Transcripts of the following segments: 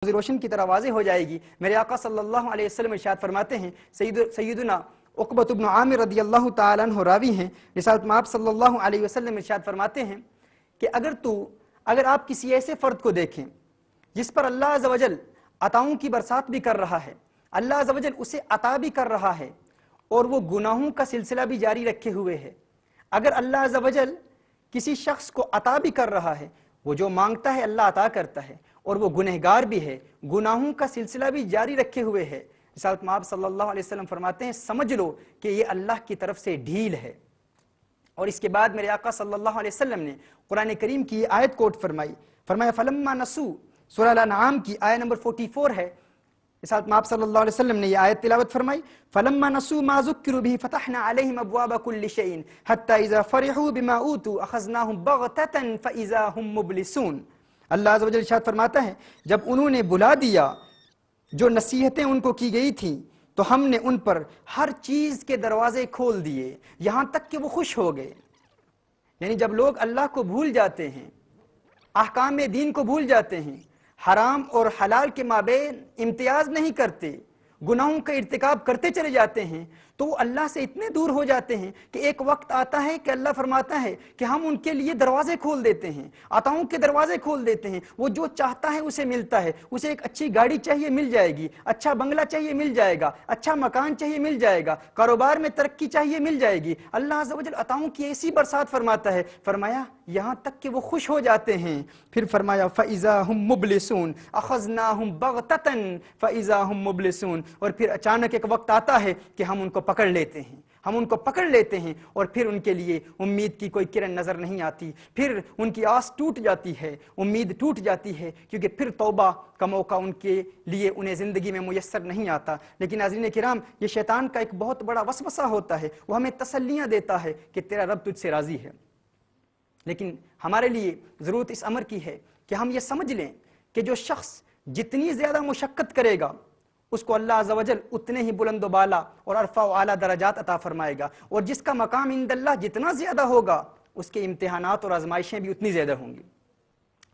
روشن کی طرح واضح ہو جائے گی۔ میرے آقا صلی اللہ علیہ وسلم ارشاد فرماتے ہیں، سیدنا عقبۃ بن عامر رضی اللہ تعالیٰ عنہ راوی ہیں، رسالت میں آپ صلی اللہ علیہ وسلم ارشاد فرماتے ہیں کہ اگر آپ کسی ایسے فرد کو دیکھیں جس پر اللہ عز و جل عطاؤں کی برسات بھی کر رہا ہے، اللہ عز و جل اسے عطا بھی کر رہا ہے اور وہ گناہوں کا سلسلہ بھی جاری رکھے ہوئے ہے، اگر اللہ عز و جل کسی شخص کو عطا بھی کر رہا ہے، وہ جو مانگتا ہے اللہ عطا کرتا ہے، اور وہ گنہگار بھی ہے، گناہوں کا سلسلہ بھی جاری رکھے ہوئے ہے، رسالت میں آپ صلی اللہ علیہ وسلم فرماتے ہیں سمجھ لو کہ یہ اللہ کی طرف سے ڈھیل ہے۔ اور اس کے بعد میرے آقا صلی اللہ علیہ وسلم نے قرآن کریم کی آیت کوٹ فرمایا فلما نسو، سورہ الانعام کی آیت نمبر 44 ہے، رسالت میں آپ صلی اللہ علیہ وسلم نے یہ آیت تلاوت فرمائی فلما نسوا ما ذکروا به فتحنا عليهم ابواب كل شيء حتى اذا فرحوا بما اوتوا اخذناهم بغتة فاذا هم مبلسون۔ اللہ عز و جل ارشاد فرماتا ہے جب انہوں نے بلا دیا جو نصیحتیں ان کو کی گئی تھیں تو ہم نے ان پر ہر چیز کے دروازے کھول دیے یہاں تک کہ وہ خوش ہو گئے۔ یعنی جب لوگ اللہ کو بھول جاتے ہیں، احکام دین کو بھول جاتے ہیں، حرام اور حلال کے مابین امتیاز نہیں کرتے، گناہوں کا ارتکاب کرتے چلے جاتے ہیں، تو وہ اللہ سے اتنے دور ہو جاتے ہیں کہ ایک وقت آتا ہے کہ اللہ فرماتا ہے کہ ہم ان کے لیے دروازے کھول دیتے ہیں، عطاؤں کے دروازے کھول دیتے ہیں، وہ جو چاہتا ہے اسے ملتا ہے، اسے ایک اچھی گاڑی چاہیے مل جائے گی، اچھا بنگلہ چاہیے مل جائے گا، اچھا مکان چاہیے مل جائے گا، کاروبار میں ترقی چاہیے مل جائے گی۔ اللہ عز و جل عطاؤں کی ایسی برسات فرماتا ہے، فرمایا یہاں تک کہ وہ خوش ہو جاتے ہیں، پھر فرمایا فَإِذَا هُمْ مُبْلِسُونَ أَخَذْنَاهُمْ بَغْتَةً فَإِذَا هُمْ مُبْلِسُونَ۔ اور پھر اچانک ایک وقت آتا ہے کہ ہم ان کو پکڑ لیتے ہیں، اور پھر ان کے لیے امید کی کوئی کرن نظر نہیں آتی، پھر ان کی آس ٹوٹ جاتی ہے، امید ٹوٹ جاتی ہے، کیونکہ پھر توبہ کا موقع ان کے لیے انہیں زندگی میں میسر نہیں آتا۔ لیکن ناظرین کرام، یہ شیطان کا ایک بہت بڑا وسوسہ ہوتا ہے، وہ ہمیں تسلیاں دیتا ہے کہ تیرا رب تجھ سے راضی ہے، لیکن ہمارے لیے ضرورت اس امر کی ہے کہ ہم یہ سمجھ لیں کہ جو شخص جتنی زیادہ مشقت کرے گا اس کو اللہ عز و جل اتنے ہی بلند و بالا اور عرفہ و اعلیٰ درجات عطا فرمائے گا، اور جس کا مقام عند اللہ جتنا زیادہ ہوگا اس کے امتحانات اور آزمائشیں بھی اتنی زیادہ ہوں گی۔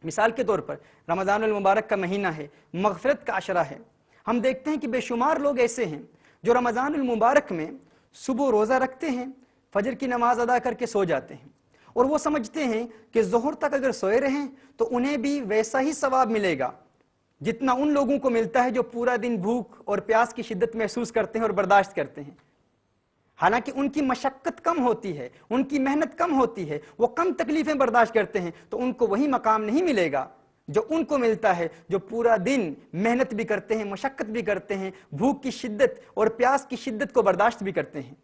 مثال کے طور پر رمضان المبارک کا مہینہ ہے، مغفرت کا عشرہ ہے، ہم دیکھتے ہیں کہ بے شمار لوگ ایسے ہیں جو رمضان المبارک میں صبح روزہ رکھتے ہیں، فجر کی نماز ادا کر کے سو جاتے ہیں، اور وہ سمجھتے ہیں کہ ظہر تک اگر سوئے رہیں تو انہیں بھی ویسا ہی ثواب ملے گا جتنا ان لوگوں کو ملتا ہے جو پورا دن بھوک اور پیاس کی شدت محسوس کرتے ہیں اور برداشت کرتے ہیں۔ حالانکہ ان کی مشقت کم ہوتی ہے، ان کی محنت کم ہوتی ہے، وہ کم تکلیفیں برداشت کرتے ہیں، تو ان کو وہی مقام نہیں ملے گا جو ان کو ملتا ہے جو پورا دن محنت بھی کرتے ہیں، مشقت بھی کرتے ہیں، بھوک کی شدت اور پیاس کی شدت کو برداشت بھی کرتے ہیں۔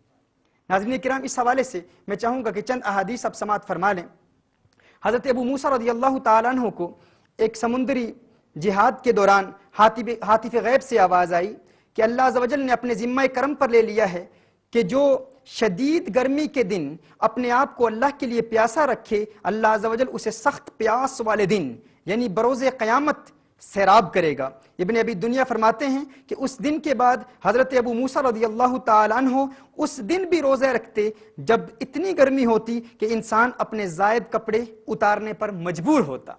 ناظرین کرام، اس حوالے سے میں چاہوں گا کہ چند احادیث اب سماعت فرما لیں۔ حضرت ابو موسیٰ رضی اللہ تعالیٰ عنہ کو ایک سمندری جہاد کے دوران ہاتف غیب سے آواز آئی کہ اللہ عز و جل نے اپنے ذمہ کرم پر لے لیا ہے کہ جو شدید گرمی کے دن اپنے آپ کو اللہ کے لیے پیاسا رکھے، اللہ عز و جل اسے سخت پیاس والے دن یعنی بروز قیامت سیراب کرے گا۔ ابن ابی دنیا فرماتے ہیں کہ اس دن کے بعد حضرت ابو موسیٰ رضی اللہ تعالیٰ عنہ اس دن بھی روزے رکھتے جب اتنی گرمی ہوتی کہ انسان اپنے زائد کپڑے اتارنے پر مجبور ہوتا،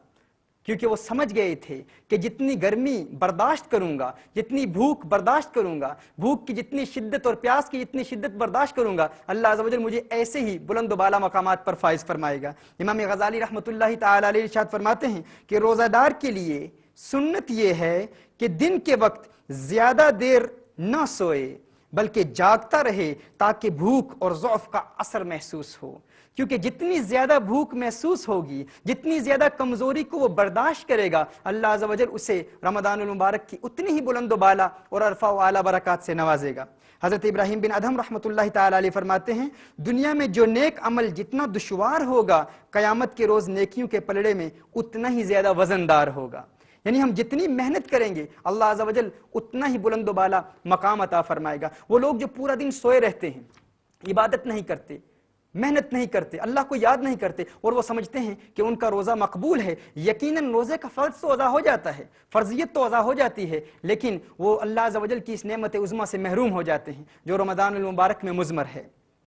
کیونکہ وہ سمجھ گئے تھے کہ جتنی گرمی برداشت کروں گا، جتنی بھوک برداشت کروں گا، بھوک کی جتنی شدت اور پیاس کی جتنی شدت برداشت کروں گا، اللہ عز و جل مجھے ایسے ہی بلند و بالا مقامات پر فائز فرمائے گا۔ امام غزالی رحمۃ اللہ تعالی علیہ ارشاد فرماتے ہیں کہ روزہ دار کے لیے سنت یہ ہے کہ دن کے وقت زیادہ دیر نہ سوئے بلکہ جاگتا رہے تاکہ بھوک اور ضعف کا اثر محسوس ہو، کیونکہ جتنی زیادہ بھوک محسوس ہوگی، جتنی زیادہ کمزوری کو وہ برداشت کرے گا، اللہ عز و جل اسے رمضان المبارک کی اتنی ہی بلند و بالا اور عرفہ و اعلیٰ برکات سے نوازے گا۔ حضرت ابراہیم بن ادھم رحمۃ اللہ تعالی علیہ فرماتے ہیں دنیا میں جو نیک عمل جتنا دشوار ہوگا، قیامت کے روز نیکیوں کے پلڑے میں اتنا ہی زیادہ وزندار ہوگا۔ یعنی ہم جتنی محنت کریں گے اللہ عز و جل اتنا ہی بلند و بالا مقام عطا فرمائے گا۔ وہ لوگ جو پورا دن سوئے رہتے ہیں، عبادت نہیں کرتے، محنت نہیں کرتے، اللہ کو یاد نہیں کرتے، اور وہ سمجھتے ہیں کہ ان کا روزہ مقبول ہے، یقیناً روزے کا فرض تو ادا ہو جاتا ہے، فرضیت تو ادا ہو جاتی ہے، لیکن وہ اللہ عز و جل کی اس نعمت عظمیٰ سے محروم ہو جاتے ہیں جو رمضان المبارک میں مضمر ہے۔